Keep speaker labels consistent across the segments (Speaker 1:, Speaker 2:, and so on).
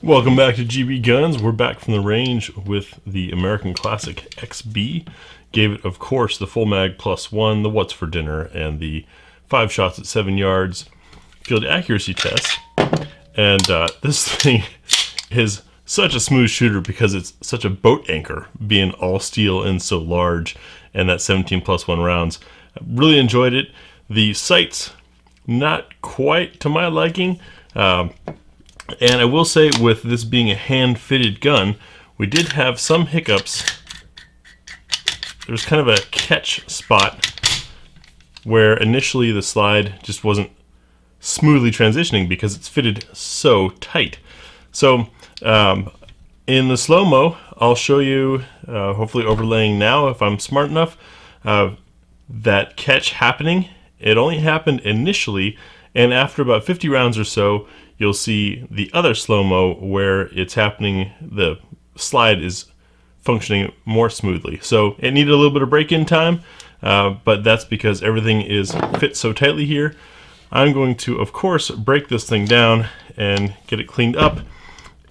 Speaker 1: Welcome back to GBGuns. We're back from the range with the American Classic XB. Gave it, of course, the full mag +1, the what's for dinner, and the 5 shots at 7 yards field accuracy test. And this thing is such a smooth shooter because it's such a boat anchor, being all steel and so large, and that 17 +1 rounds. I really enjoyed it. The sights, not quite to my liking. And I will say, with this being a hand-fitted gun, we did have some hiccups. There's kind of a catch spot where initially the slide just wasn't smoothly transitioning because it's fitted so tight. So in the slow-mo, I'll show you, hopefully overlaying now if I'm smart enough, that catch happening. It only happened initially, and after about 50 rounds or so, you'll see the other slow-mo where it's happening, the slide is functioning more smoothly. So it needed a little bit of break-in time, but that's because everything is fit so tightly here. I'm going to, of course, break this thing down and get it cleaned up.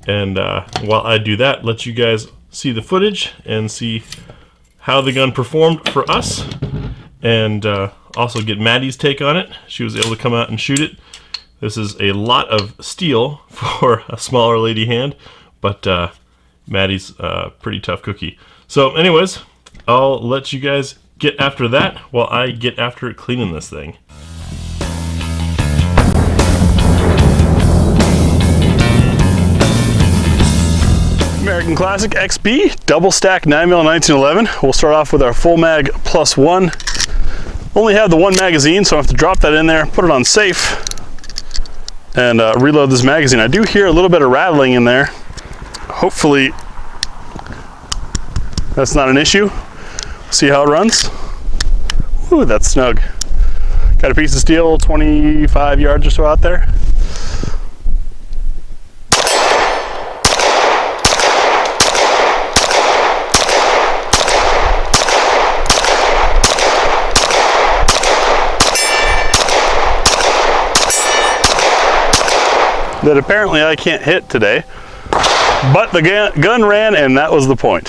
Speaker 1: And while I do that, let you guys see the footage and see how the gun performed for us, and also get Maddie's take on it. She was able to come out and shoot it. This is a lot of steel for a smaller lady hand, but Maddie's a pretty tough cookie. So anyways, I'll let you guys get after that while I get after cleaning this thing. American Classic XB, double stack 9mm 1911. We'll start off with our full mag +1. Only have the one magazine, so I have to drop that in there, put it on safe, and reload this magazine. I do hear a little bit of rattling in there. Hopefully that's not an issue. See how it runs. Ooh, that's snug. Got a piece of steel 25 yards or so out there. That apparently I can't hit today, but the gun ran, and that was the point.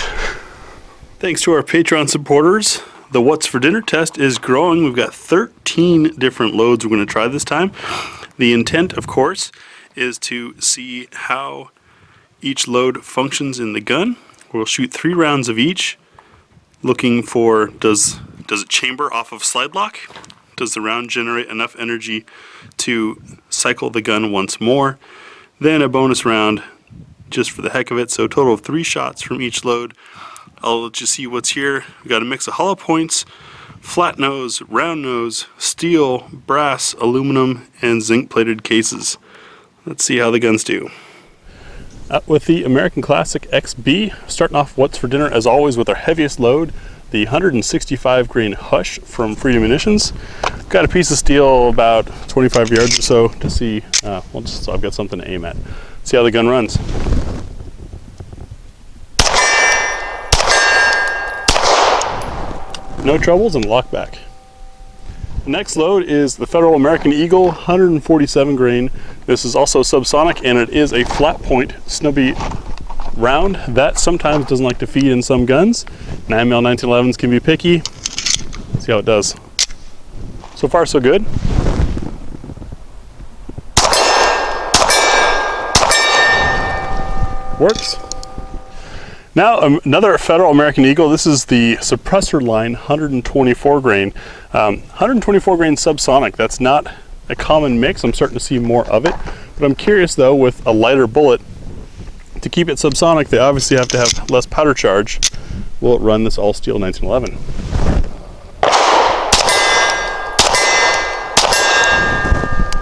Speaker 1: Thanks to our Patreon supporters, the What's for Dinner test is growing. We've got 13 different loads we're going to try this time. The intent, of course, is to see how each load functions in the gun. We'll shoot 3 rounds of each, looking for does it chamber off of slide lock? Does the round generate enough energy to cycle the gun once more? Then a bonus round just for the heck of it. So a total of 3 shots from each load. I'll let you see what's here. We've got a mix of hollow points, flat nose, round nose, steel, brass, aluminum, and zinc plated cases. Let's see how the guns do. With the American Classic XB, starting off What's for Dinner as always with our heaviest load, the 165 grain Hush from Freedom Munitions. Got a piece of steel about 25 yards or so to see, so I've got something to aim at. See how the gun runs. No troubles and lock back. The next load is the Federal American Eagle 147 grain. This is also subsonic, and it is a flat point snubby round that sometimes doesn't like to feed in some guns. 9mm 1911s can be picky. See how it does. So far, so good. Works. Now another Federal American Eagle. This is the suppressor line 124 grain. 124 grain subsonic. That's not a common mix. I'm starting to see more of it. But I'm curious though, with a lighter bullet, to keep it subsonic, they obviously have to have less powder charge. Will it run this all steel 1911?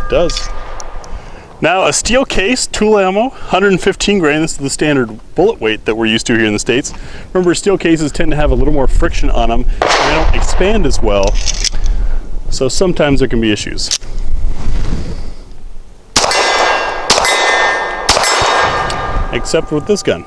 Speaker 1: It does. Now a steel case, tool ammo, 115 grain. This is the standard bullet weight that we're used to here in the States. Remember, steel cases tend to have a little more friction on them, and they don't expand as well. So sometimes there can be issues. Except with this gun.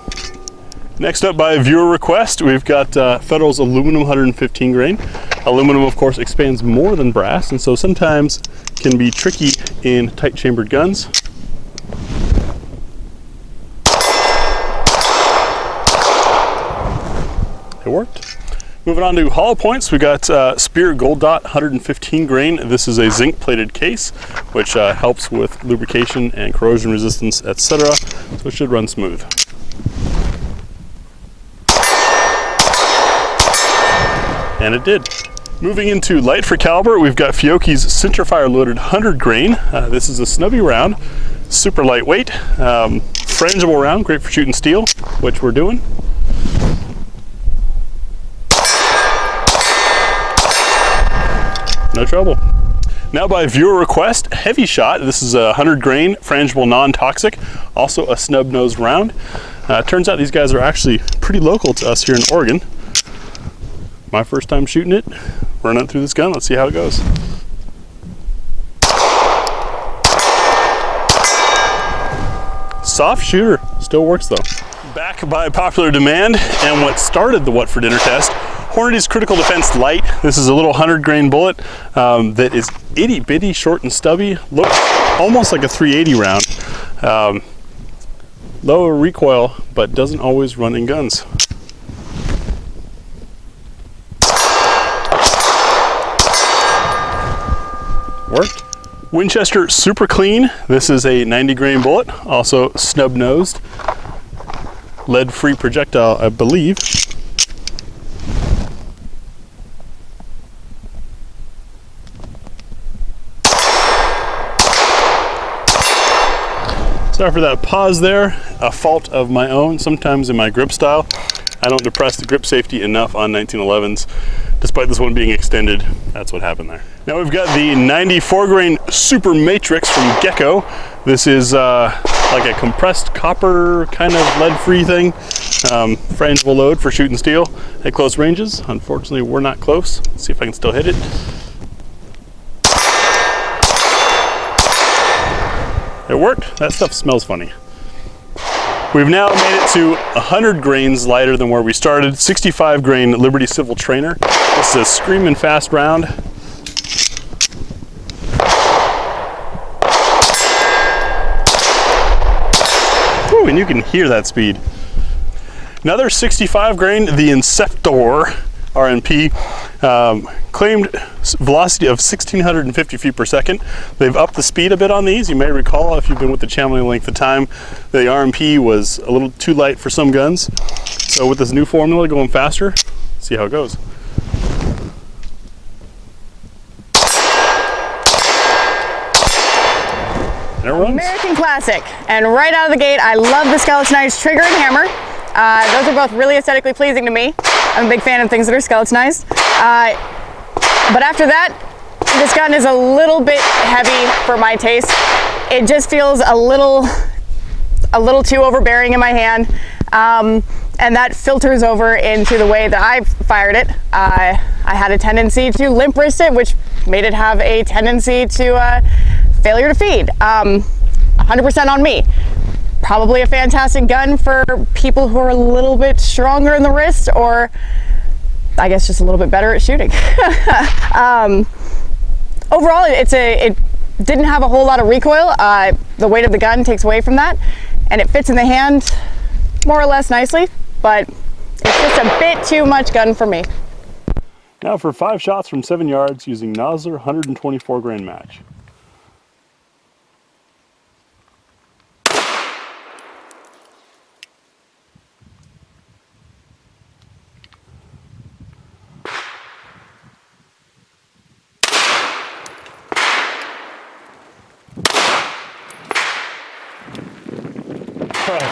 Speaker 1: Next up, by viewer request, we've got Federal's aluminum 115 grain. Aluminum, of course, expands more than brass, and so sometimes can be tricky in tight chambered guns.
Speaker 2: It worked. Moving on to hollow points, we got Spear Gold Dot 115 grain. This is a zinc plated case, which helps with lubrication and corrosion resistance, etc. So it should run smooth. And it did. Moving into light for caliber, we've got Fiocchi's Centerfire loaded 100 grain. This is a snubby round, super lightweight, frangible round, great for shooting steel, which we're doing. No trouble. Now by viewer request, Heavy Shot. This is a 100 grain, frangible, non-toxic, also a snub-nosed round. Turns out these guys are actually pretty local to us here in Oregon. My first time shooting it, running it through this gun. Let's see how it goes. Soft shooter, still works though. Back by popular demand, and what started the What for Dinner test, Hornady's Critical Defense Light. This is a little 100 grain bullet that is itty bitty, short and stubby. Looks almost like a 380 round. Lower recoil, but doesn't always run in guns. Worked. Winchester Super Clean. This is a 90 grain bullet, also snub nosed. Lead-free projectile, I believe. Sorry for that pause there, a fault of my own. Sometimes in my grip style, I don't depress the grip safety enough on 1911s. Despite this one being extended, that's what happened there. Now we've got the 94 grain Super Matrix from Gecko. This is like a compressed copper kind of lead-free thing. Frangible load for shooting steel at close ranges. Unfortunately, we're not close. Let's see if I can still hit it. It worked. That stuff smells funny. We've now made it to 100 grains lighter than where we started. 65 grain Liberty Civil Trainer. This is a screaming fast round. Whew, and you can hear that speed. Another 65 grain, the Inceptor RNP, claimed velocity of 1,650 feet per second. They've upped the speed a bit on these. You may recall, if you've been with the channel any length of time, the RNP was a little too light for some guns. So with this new formula going faster, see how it goes. And it runs.
Speaker 3: American classic. And right out of the gate, I love the skeletonized trigger and hammer. Those are both really aesthetically pleasing to me. I'm a big fan of things that are skeletonized. But after that, this gun is a little bit heavy for my taste. It just feels a little too overbearing in my hand. And that filters over into the way that I fired it. I had a tendency to limp wrist it, which made it have a tendency to failure to feed. 100% on me. Probably a fantastic gun for people who are a little bit stronger in the wrist, or I guess just a little bit better at shooting. Overall, it didn't have a whole lot of recoil. The weight of the gun takes away from that, and it fits in the hand more or less nicely, but it's just a bit too much gun for me.
Speaker 2: Now for 5 shots from 7 yards using Nosler 124 grain match.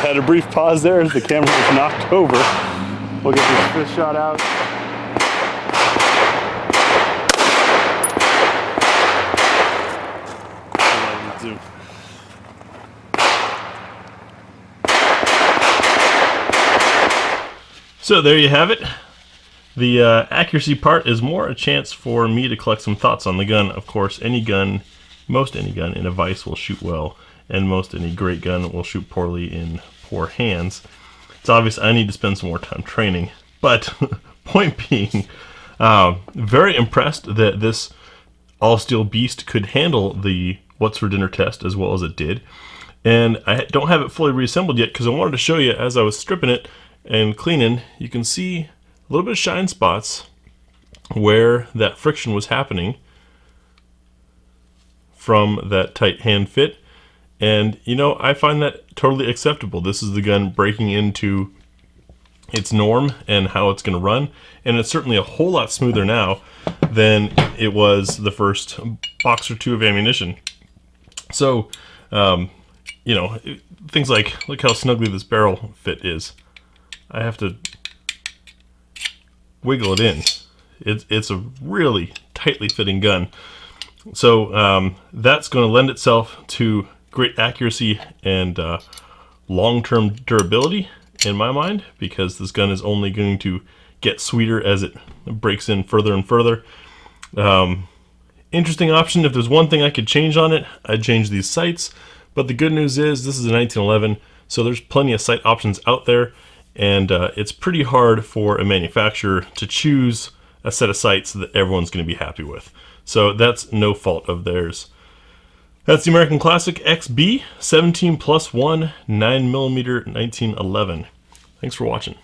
Speaker 2: Had a brief pause there as the camera was knocked over. We'll get this fifth shot out. Zoom.
Speaker 1: So there you have it. The accuracy part is more a chance for me to collect some thoughts on the gun. Of course, any gun, most any gun in a vise will shoot well, and most any great gun will shoot poorly in poor hands. It's obvious I need to spend some more time training, but point being, very impressed that this all-steel beast could handle the What's for Dinner test as well as it did. And I don't have it fully reassembled yet because I wanted to show you as I was stripping it and cleaning. You can see little bit of shine spots where that friction was happening from that tight hand fit. And, you know, I find that totally acceptable. This is the gun breaking into its norm and how it's going to run. And it's certainly a whole lot smoother now than it was the first box or two of ammunition. So, you know, things like, look how snugly this barrel fit is. I have to wiggle it in. It's a really tightly fitting gun. So that's going to lend itself to great accuracy and long-term durability in my mind, because this gun is only going to get sweeter as it breaks in further and further. Interesting option. If there's one thing I could change on it, I'd change these sights. But the good news is this is a 1911, so there's plenty of sight options out there, and it's pretty hard for a manufacturer to choose a set of sights that everyone's going to be happy with. So that's no fault of theirs. That's the American Classic XB 17+1 9mm 1911. Thanks for watching.